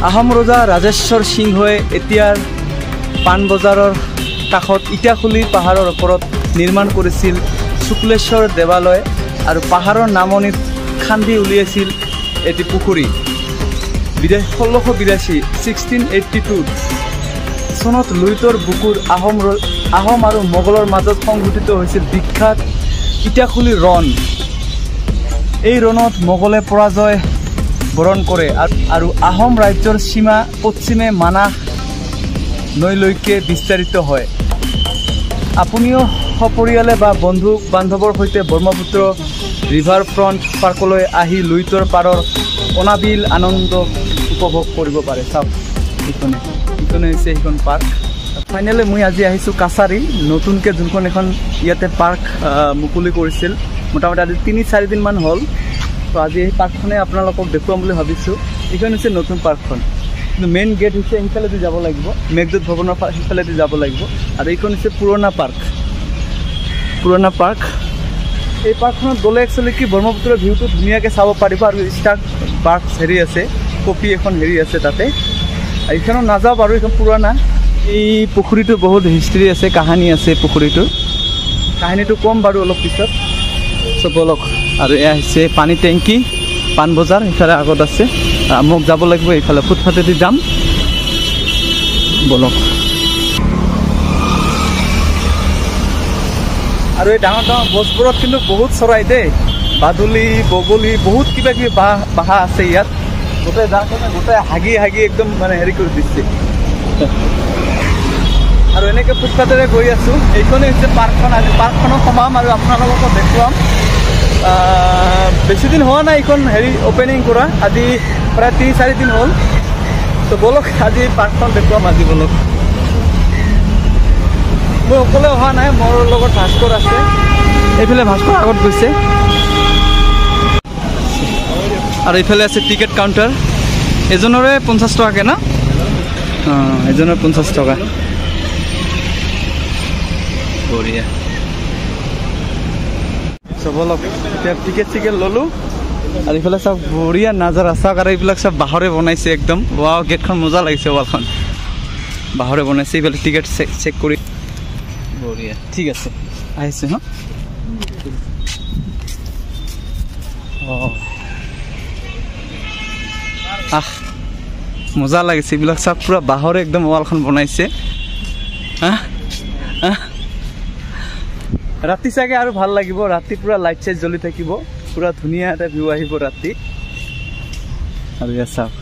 আহোম ৰজা ৰাজেশ্বৰ সিংহই এতিয়াৰ পাণবজাৰৰ কাষত ইটাখুলি পাহাৰৰ ওপৰত নিৰ্মাণ কৰিছিল শুক্লেশ্বৰ দেৱালয় আৰু পাহাৰৰ নামনিত খান্দি উলিয়াইছিল এটি পুখুৰী 1682 চনত লুইতৰ বুকুৰ আহোম আৰু মোগলৰ মাজত সংঘটিত হৈছিল বিখ্যাত ইটাখুলি ৰণ এই ৰণত মোগলে পৰাজয় বৰণ কৰে আৰু আহোম ৰাজ্যৰ সীমা পশ্চিমে মানাহ নৈলৈকে বিস্তাৰিত হয় আপুনিও সপৰিয়ালে বা বন্ধু বান্ধৱৰ সৈতে ব্ৰহ্মপুত্ৰ ৰিভাৰ ফ্ৰণ্ট পাৰ্কলৈ আহি লুইতৰ পাৰৰ অনাবিল আনন্দ উপভোগ কৰিব পাৰে চাওক ইখনে হৈছে সেইখন পাৰ্ক ফাইনেলি মই আজি আহিছোঁ কাছাৰী নতুনকৈ যোনখন এখন ইয়াতে পাৰ্ক মুকলি কৰিছিল মোটামুটি আজি 3-4 দিনমান হ'ল তো আজি এই পাৰ্কখনে আপোনালোকক দেখুৱাম বুলি ভাবিছোঁ এইখন হৈছে নতুন পাৰ্কখন কিন্তু মেইন গেট হৈছে সেইফালেদি যাব লাগিব মেঘদূত ভৱনৰ সেইফালেদি যাব লাগিব আৰু এইখন হৈছে পুৰণা পাৰ্ক এই পাৰ্কখনত গ'লে একচুৱেলি কি ব্ৰহ্মপুত্ৰৰ ভিউটো ধুনীয়াকৈ চাব পাৰিব আৰু ষ্টাৰ্ট পাৰ্ক হেৰি আছে কপি এখন হেৰি আছে তাতে এইখনত নাযাওঁ বাৰু এইখন পুৰণা এই পুখুৰীটো বহুত হিষ্ট্ৰী আছে কাহিনী আছে কাহিনীটো কম বাৰু অলপ পিছত চব বলক আৰু এয়া হৈছে পানী টেংকি পাণবজাৰ এইফালে আগত আছে মোক যাব লাগিব এইফালে ফুটপাতেদি যাম বলক আৰু এই ডাঙৰ গছবোৰত কিন্তু বহুত চৰাই দেই বাদুলি বগলী বহুত কিবা কিবি বাহা আছে ইয়াত গোটেই গোটেই হাগি একদম মানে হেৰি কৰি দিছে আৰু এনেকৈ ফুটপাতেৰে গৈ আছোঁ এইখনে হৈছে পাৰ্কখন আজি পাৰ্কখনত সোমাম আৰু আপোনালোককো দেখুৱাম বেছি দিন হোৱা নাই এইখন হেৰি অপেনিং কৰা আজি প্ৰায় 3-4 দিন হ'ল তো বলক আজি পাৰ্কখন দেখুৱাম আজি বলক মই অকলে অহা নাই মোৰ লগত ভাস্কৰ আছে এইফালে ভাস্কৰ আগত গৈছে আৰু এইফালে আছে টিকেট কাউণ্টাৰ এজনৰে 50 টকাকৈ ন এজনৰ 50 টকা বঢ়িয়া চবলক এতিয়া টিকেট ল'লোঁ আৰু এইফালে চাওক বঢ়িয়া নাজাৰা চাওক আৰু এইবিলাক চব বাঁহৰে বনাইছে একদম ৱাও গেটখন মজা লাগিছে ৱালখন বাঁহৰে বনাইছে এইফালে টিকেট চেক কৰি বঢ়িয়া ঠিক আছে আহিছে ন মজা লাগিছে এইবিলাক চব পুৰা বাঁহৰে একদম ৱালখন বনাইছে ৰাতি চাগে আৰু ভাল লাগিব ৰাতি পুৰা লাইট চাইট জ্বলি থাকিব পুৰা ধুনীয়া এটা ভিউ আহিব ৰাতি আৰু ইয়াত চাওক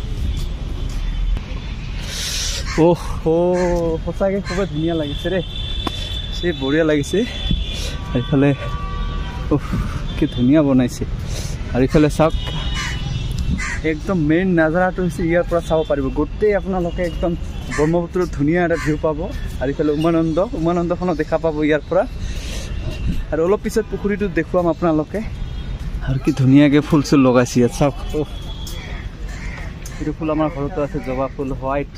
সঁচাকৈ খুবেই ধুনীয়া লাগিছে ৰে সেই বঢ়িয়া লাগিছে এইফালে কি ধুনীয়া বনাইছে আৰু এইফালে চাওক একদম মেইন নাজাৰাটো হৈছে ইয়াৰ পৰা চাব পাৰিব গোটেই আপোনালোকে একদম ব্ৰহ্মপুত্ৰৰ ধুনীয়া এটা ভিউ পাব আৰু এইফালে উমানন্দখনো দেখা পাব ইয়াৰ পৰা আৰু অলপ পিছত পুখুৰীটো দেখুৱাম আপোনালোকে আৰু কি ধুনীয়াকৈ ফুল চুল লগাইছে ইয়াত চাওক এইটো ফুল আমাৰ ঘৰতো আছে জবা ফুল হোৱাইট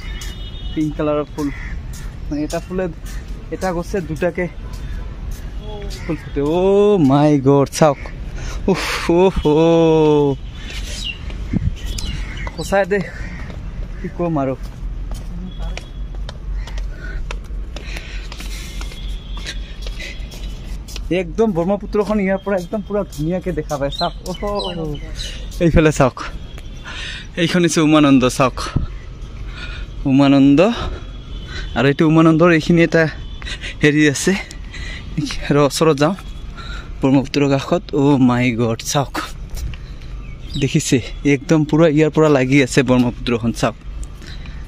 পিংক কালাৰৰ ফুল মানে এটা গছে দুটাকে ফুল ফুটে মাই গড চাওক সঁচাই দে কি ক'ম আৰু একদম ব্ৰহ্মপুত্ৰখন ইয়াৰ পৰা একদম পুৰা ধুনীয়াকৈ দেখা পায় চাওক এইফালে চাওক এইখন হৈছে উমানন্দ চাওক উমানন্দ আৰু এইটো উমানন্দৰ এইখিনি এটা হেৰি আছে ওচৰত যাওঁ ব্ৰহ্মপুত্ৰৰ কাষত মাই গড চাওক দেখিছে একদম পুৰা ইয়াৰ পৰা লাগি আছে ব্ৰহ্মপুত্ৰখন চাওক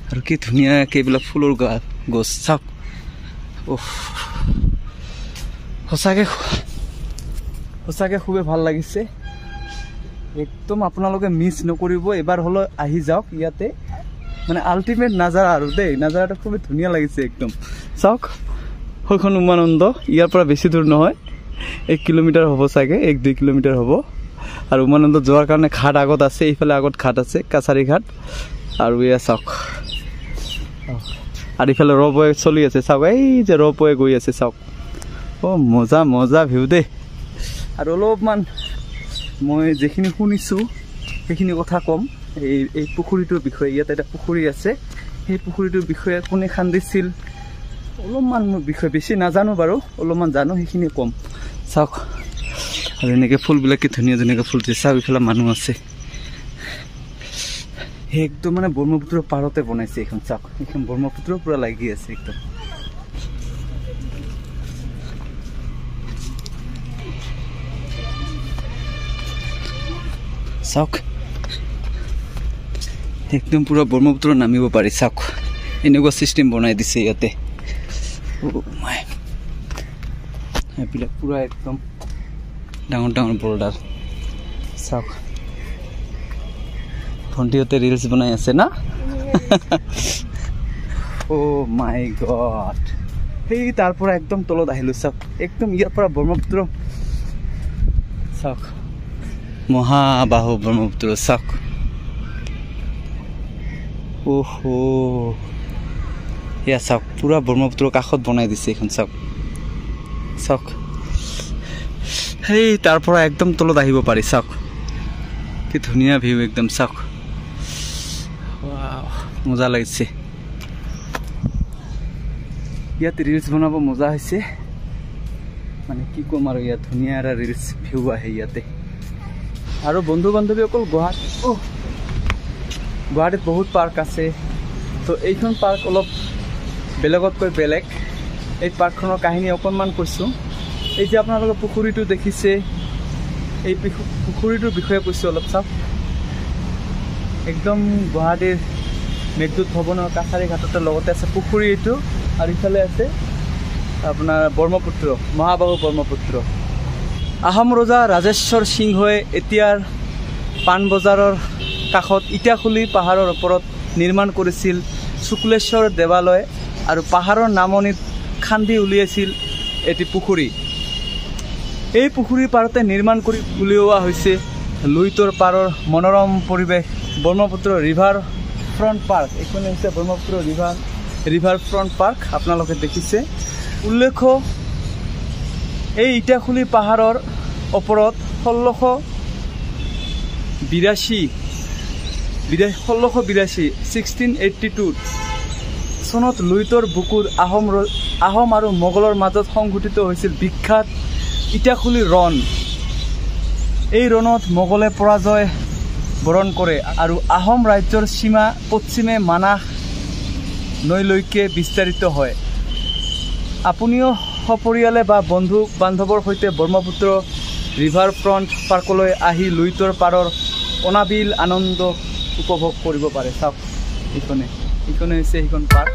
আৰু কি ধুনীয়াকৈ এইবিলাক ফুলৰ গছ চাওক সঁচাকৈ খুবেই ভাল লাগিছে একদম আপোনালোকে মিছ নকৰিব এবাৰ হ'লেও আহি যাওক ইয়াতে মানে আল্টিমেট নাজাৰা আৰু দেই নাজাৰাটো খুবেই ধুনীয়া লাগিছে একদম চাওক সেইখন উমানন্দ ইয়াৰ পৰা বেছি দূৰ নহয় 1 কিলোমিটাৰ হ'ব চাগে 1-2 কিলোমিটাৰ হ'ব আৰু উমানন্দ যোৱাৰ কাৰণে ঘাট আগত আছে এইফালে আগত ঘাট আছে কাছাৰী ঘাট আৰু এয়া চাওক আৰু এইফালে ৰ'পৱে চলি আছে চাওক এই যে ৰ'পৱে গৈ আছে চাওক মজা ভিউ দেই আৰু অলপমান মই যেখিনি শুনিছোঁ সেইখিনি কথা ক'ম। এই পুখুৰীটোৰ বিষয়ে, ইয়াত এটা পুখুৰী আছে, সেই পুখুৰীটোৰ বিষয়ে কোনে খান্দিছিল অলপমান মোৰ বিষয়ে বেছি নাজানো বাৰু, অলপমান জানো সেইখিনি ক'ম। চাওক আৰু এনেকৈ ফুলবিলাক কি ধুনীয়া ধুনীয়াকৈ ফুল দিছে। চাওক ইফালে মানুহ আছে, সেই একদম মানে ব্ৰহ্মপুত্ৰৰ পাৰতে বনাইছে এইখন। চাওক এইখন ব্ৰহ্মপুত্ৰৰ পূৰা লাগি আছে একদম। চাওক একদম পূৰা ব্ৰহ্মপুত্ৰ নামিব পাৰি। চাওক এনেকুৱা চিষ্টেম বনাই দিছে ইয়াতে। এইবিলাক পূৰা একদম ডাঙৰ ডাঙৰ বৰ্ডাৰ। চাওক ভণ্টিহঁতে ৰিলছ বনাই আছে না। অ' মাই গড, সেই তাৰ পৰা একদম তলত আহিলোঁ। চাওক একদম ইয়াৰ পৰা ব্ৰহ্মপুত্ৰ, চাওক মহাবাহু ব্ৰহ্মপুত্ৰ। চাওক অহ' এয়া চাওক পূৰা ব্ৰহ্মপুত্ৰৰ কাষত বনাই দিছে এইখন। চাওক চাওক সেই তাৰ পৰা একদম তলত আহিব পাৰি। চাওক কি ধুনীয়া ভিউ একদম। চাওক মজা লাগিছে, ইয়াত ৰিলছ বনাব মজা হৈছে, মানে কি ক'ম আৰু, ইয়াত ধুনীয়া এটা ৰিলছ ভিউ আহে ইয়াতে। আৰু বন্ধু বান্ধৱীসকল গুৱাহাটীত বহুত পাৰ্ক আছে, তো এইখন পাৰ্ক অলপ বেলেগতকৈ বেলেগ। এই পাৰ্কখনৰ কাহিনী অকণমান কৈছোঁ। এই যে আপোনালোকে পুখুৰীটো দেখিছে, এই পুখুৰীটোৰ বিষয়ে কৈছোঁ অলপ। চাওক একদম গুৱাহাটীৰ মেঘদূত ভৱনৰ কাছাৰী ঘাটতে লগতে আছে পুখুৰী এইটো, আৰু ইফালে আছে আপোনাৰ ব্ৰহ্মপুত্ৰ, মহাবাহু ব্ৰহ্মপুত্ৰ। আহোম ৰজা ৰাজেশ্বৰ সিংহই এতিয়াৰ পাণবজাৰৰ কাষত ইটাখুলি পাহাৰৰ ওপৰত নিৰ্মাণ কৰিছিল শুক্লেশ্বৰ দেৱালয়, আৰু পাহাৰৰ নামনিত খান্দি উলিয়াইছিল এটি পুখুৰী। এই পুখুৰীৰ পাৰতে নিৰ্মাণ কৰি উলিওৱা হৈছে লুইতৰ পাৰৰ মনোৰম পৰিৱেশ ব্ৰহ্মপুত্ৰ ৰিভাৰ ফ্ৰণ্ট পাৰ্ক। এইখন হৈছে ব্ৰহ্মপুত্ৰ ৰিভাৰ ফ্ৰণ্ট পাৰ্ক, আপোনালোকে দেখিছে। উল্লেখ্য এই ইটাখুলি পাহাৰৰ ওপৰত 1682 চনত লুইতৰ বুকুৰ আহোম আৰু মোগলৰ মাজত সংঘটিত হৈছিল বিখ্যাত ইটাখুলি ৰণ। এই ৰণত মোগলে পৰাজয় বৰণ কৰে আৰু আহোম ৰাজ্যৰ সীমা পশ্চিমে মানাহ নৈলৈকে বিস্তাৰিত হয়। আপুনিও সপৰিয়ালে বা বন্ধু বান্ধৱৰ সৈতে ব্ৰহ্মপুত্ৰ ৰিভাৰ ফ্ৰণ্ট পাৰ্কলৈ আহি লুইতৰ পাৰৰ অনাবিল আনন্দ উপভোগ কৰিব পাৰে। চাওক এইখনে হৈছে সেইখন পাৰ্ক।